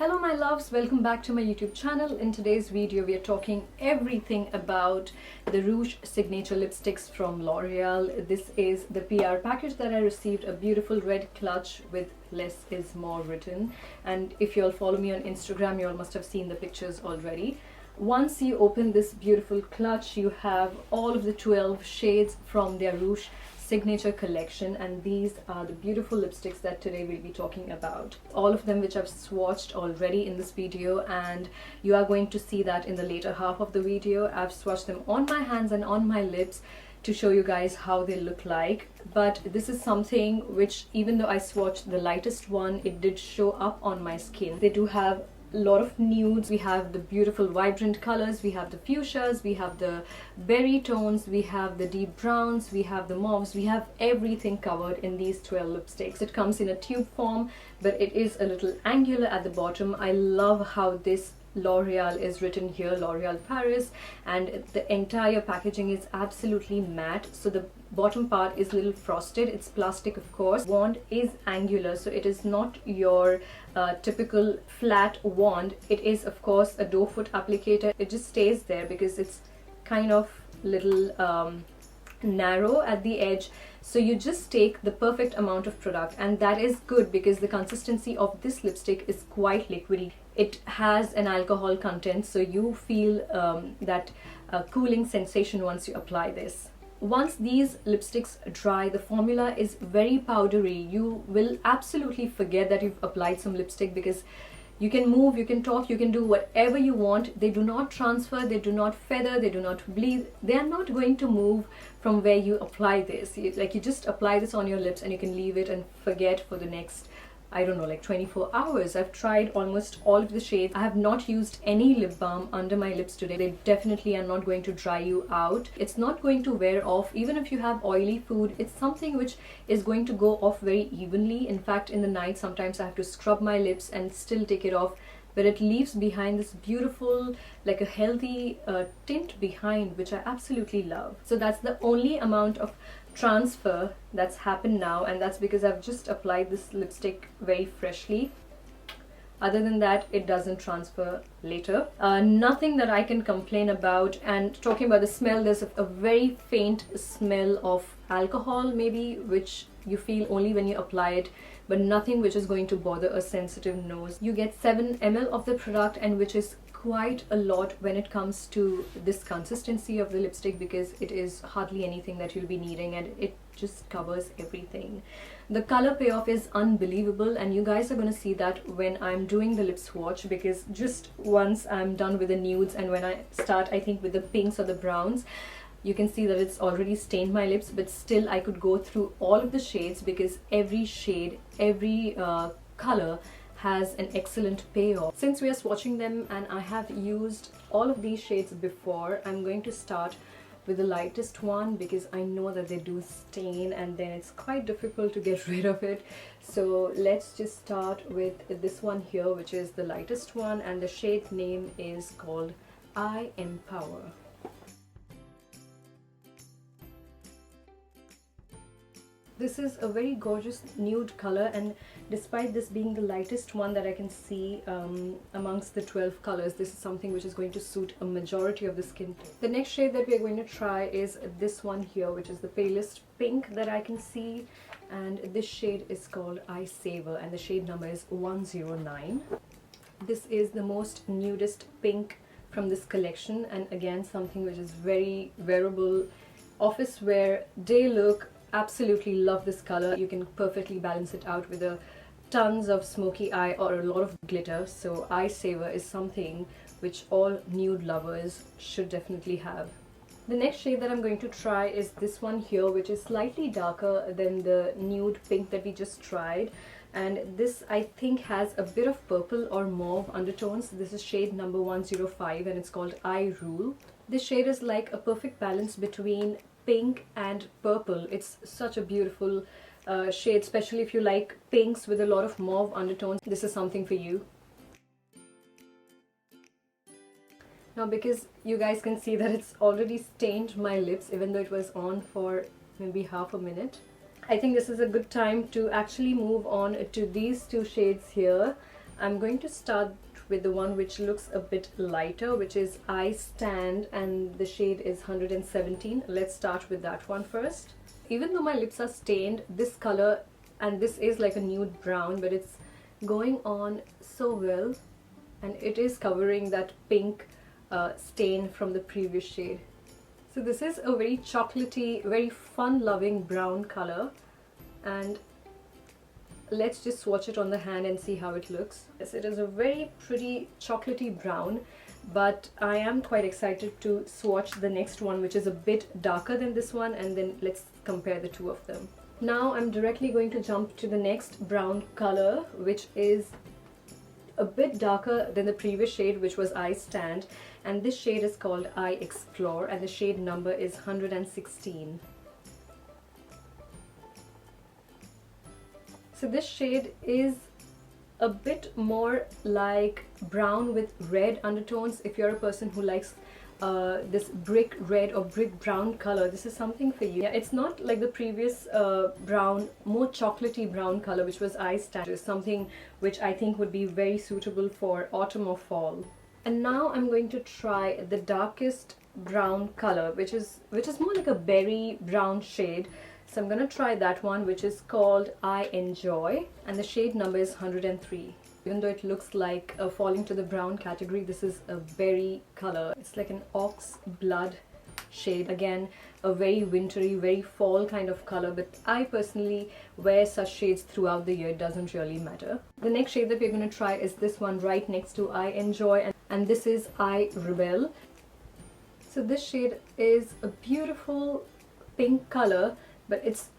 Hello my loves, welcome back to my YouTube channel. In today's video we are talking everything about the Rouge Signature Lipsticks from L'Oreal. This is the PR package that I received, a beautiful red clutch with "less is more" written, and if you all follow me on Instagram you all must have seen the pictures already. Once you open this beautiful clutch, you have all of the 12 shades from their Rouge Signature collection, and these are the beautiful lipsticks that today we'll be talking about. All of them which I've swatched already in this video, and you are going to see that in the later half of the video. I've swatched them on my hands and on my lips to show you guys how they look like. But this is something which, even though I swatched the lightest one, it did show up on my skin. They do have a lot of nudes. We have the beautiful vibrant colors, we have the fuchsias, we have the berry tones, we have the deep browns, we have the mauves, we have everything covered in these 12 lipsticks. It comes in a tube form, but it is a little angular at the bottom. I love how this L'Oreal is written here, L'Oreal Paris, and the entire packaging is absolutely matte, so the bottom part is a little frosted. It's plastic, of course. Wand is angular, so it is not your typical flat wand. It is, of course, a doe foot applicator. It just stays there because it's kind of little narrow at the edge, so you just take the perfect amount of product, and that is good because the consistency of this lipstick is quite liquidy. It has an alcohol content, so you feel that cooling sensation once you apply this. Once these lipsticks dry, the formula is very powdery. You will absolutely forget that you've applied some lipstick because you can move, you can talk, you can do whatever you want. They do not transfer, they do not feather, they do not bleed. They are not going to move from where you apply this. You just apply this on your lips and you can leave it and forget for the next, I don't know, like 24 hours. I've tried almost all of the shades. I have not used any lip balm under my lips today. They definitely are not going to dry you out. It's not going to wear off. Even if you have oily food, it's something which is going to go off very evenly. In fact, in the night, sometimes I have to scrub my lips and still take it off. But it leaves behind this beautiful, like a healthy tint behind, which I absolutely love. So that's the only amount of transfer that's happened now, and that's because I've just applied this lipstick very freshly. Other than that, it doesn't transfer later. Nothing that I can complain about. And talking about the smell, there's a very faint smell of alcohol maybe, which you feel only when you apply it, but nothing which is going to bother a sensitive nose. You get 7 ml of the product, and which is quite a lot when it comes to this consistency of the lipstick, because it is hardly anything that you'll be needing and it just covers everything. The color payoff is unbelievable, and you guys are going to see that when I'm doing the lip swatch, because just once I'm done with the nudes and when I start, I think, with the pinks or the browns, you can see that it's already stained my lips, but still I could go through all of the shades because every shade, every color has an excellent payoff. Since we are swatching them and I have used all of these shades before, I'm going to start with the lightest one because I know that they do stain and then it's quite difficult to get rid of it. So let's just start with this one here, which is the lightest one, and the shade name is called I Empower. This is a very gorgeous nude color, and despite this being the lightest one that I can see amongst the 12 colors, this is something which is going to suit a majority of the skin tone. The next shade that we are going to try is this one here, which is the palest pink that I can see, and this shade is called I Savor, and the shade number is 109. This is the most nudist pink from this collection, and again something which is very wearable, office wear, day look. Absolutely love this color. You can perfectly balance it out with a tons of smoky eye or a lot of glitter. So I Savor is something which all nude lovers should definitely have. The next shade that I'm going to try is this one here, which is slightly darker than the nude pink that we just tried, and this I think has a bit of purple or mauve undertones. This is shade number 105 and it's called I Rule. This shade is like a perfect balance between pink and purple. It's such a beautiful shade, especially if you like pinks with a lot of mauve undertones. This is something for you. Now, because you guys can see that it's already stained my lips, even though it was on for maybe half a minute, I think this is a good time to actually move on to these two shades here. I'm going to start with the one which looks a bit lighter, which is I Stand, and the shade is 117. Let's start with that one first. Even though my lips are stained, this color, and this is like a nude brown, but it's going on so well, and it is covering that pink stain from the previous shade. So this is a very chocolatey, very fun-loving brown color, and let's just swatch it on the hand and see how it looks. Yes, it is a very pretty chocolatey brown, but I am quite excited to swatch the next one, which is a bit darker than this one, and then let's compare the two of them. Now I'm directly going to jump to the next brown color, which is a bit darker than the previous shade, which was I Stand, and this shade is called I Explore, and the shade number is 116. So this shade is a bit more like brown with red undertones. If you're a person who likes this brick red or brick brown color, this is something for you. Yeah, it's not like the previous brown, more chocolatey brown color, which was I Stand. It's something which I think would be very suitable for autumn or fall. And now I'm going to try the darkest brown color, which is more like a berry brown shade. So I'm going to try that one, which is called I Enjoy, and the shade number is 103. Even though it looks like falling to the brown category, this is a berry color. It's like an ox blood shade. Again, a very wintry, very fall kind of color, but I personally wear such shades throughout the year. It doesn't really matter. The next shade that we're going to try is this one right next to I Enjoy, and this is I Rebel. So this shade is a beautiful pink color, but it's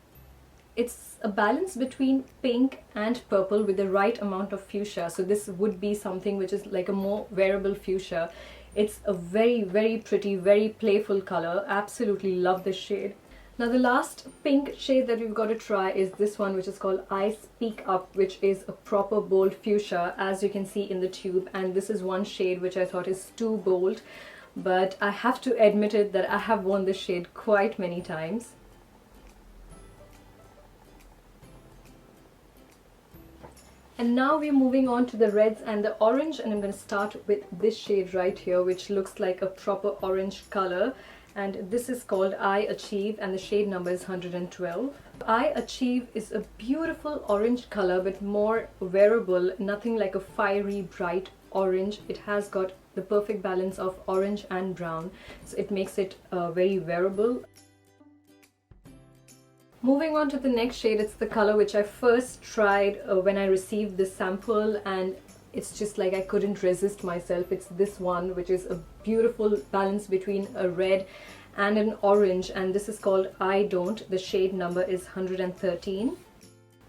a balance between pink and purple with the right amount of fuchsia. So this would be something which is like a more wearable fuchsia. It's a very, very pretty, very playful color. Absolutely love this shade. Now the last pink shade that we've got to try is this one, which is called I Speak Up, which is a proper bold fuchsia, as you can see in the tube. And this is one shade which I thought is too bold, but I have to admit it that I have worn this shade quite many times. And now we're moving on to the reds and the orange, and I'm going to start with this shade right here, which looks like a proper orange color, and this is called I Achieve, and the shade number is 112. I Achieve is a beautiful orange color, but more wearable, nothing like a fiery bright orange. It has got the perfect balance of orange and brown, so it makes it very wearable. Moving on to the next shade, it's the color which I first tried when I received this sample, and it's just like I couldn't resist myself. It's this one, which is a beautiful balance between a red and an orange, and this is called I Don't. The shade number is 113.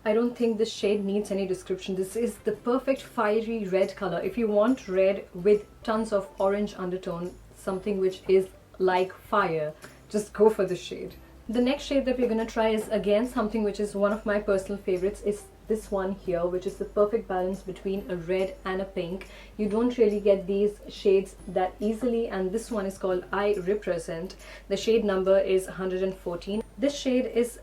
I don't think this shade needs any description. This is the perfect fiery red color. If you want red with tons of orange undertone, something which is like fire, just go for this shade. The next shade that we're going to try is again something which is one of my personal favorites. Is this one here, which is the perfect balance between a red and a pink. You don't really get these shades that easily, and this one is called I Represent. The shade number is 114. This shade is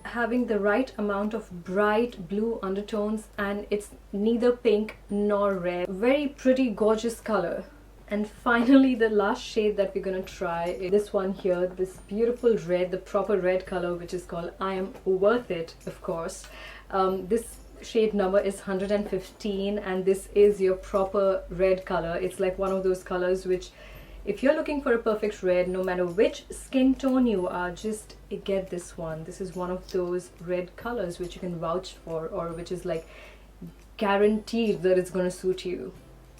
having the right amount of bright blue undertones, and it's neither pink nor red. Very pretty, gorgeous color. And finally, the last shade that we're going to try is this one here, this beautiful red, the proper red color, which is called I Am Worth It, of course. This shade number is 115, and this is your proper red color. It's like one of those colors which, if you're looking for a perfect red, no matter which skin tone you are, just get this one. This is one of those red colors which you can vouch for, or which is like guaranteed that it's going to suit you.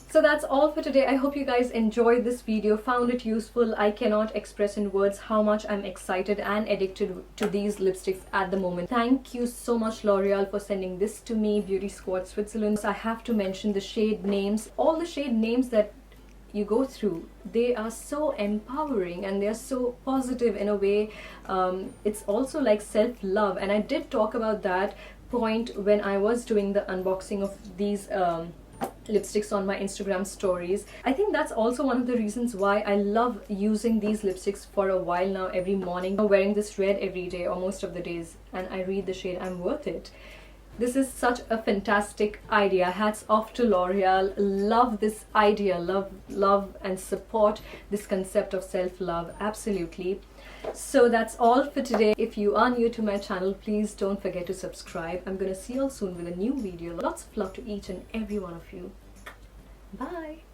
So that's all for today. I hope you guys enjoyed this video, found it useful. I cannot express in words how much I'm excited and addicted to these lipsticks at the moment. Thank you so much, L'Oreal, for sending this to me, Beauty Squad Switzerland. I have to mention the shade names. All the shade names that you go through, they are so empowering and they are so positive in a way. It's also like self-love, and I did talk about that point when I was doing the unboxing of these lipsticks on my Instagram stories. I think that's also one of the reasons why I love using these lipsticks for a while now. Every morning I'm wearing this red every day or most of the days, and I read the shade I'm Worth It. This is such a fantastic idea. Hats off to L'Oreal. Love this idea. Love and support this concept of self-love. Absolutely. So that's all for today. If you are new to my channel, please don't forget to subscribe. I'm going to see you all soon with a new video. Lots of love to each and every one of you. Bye.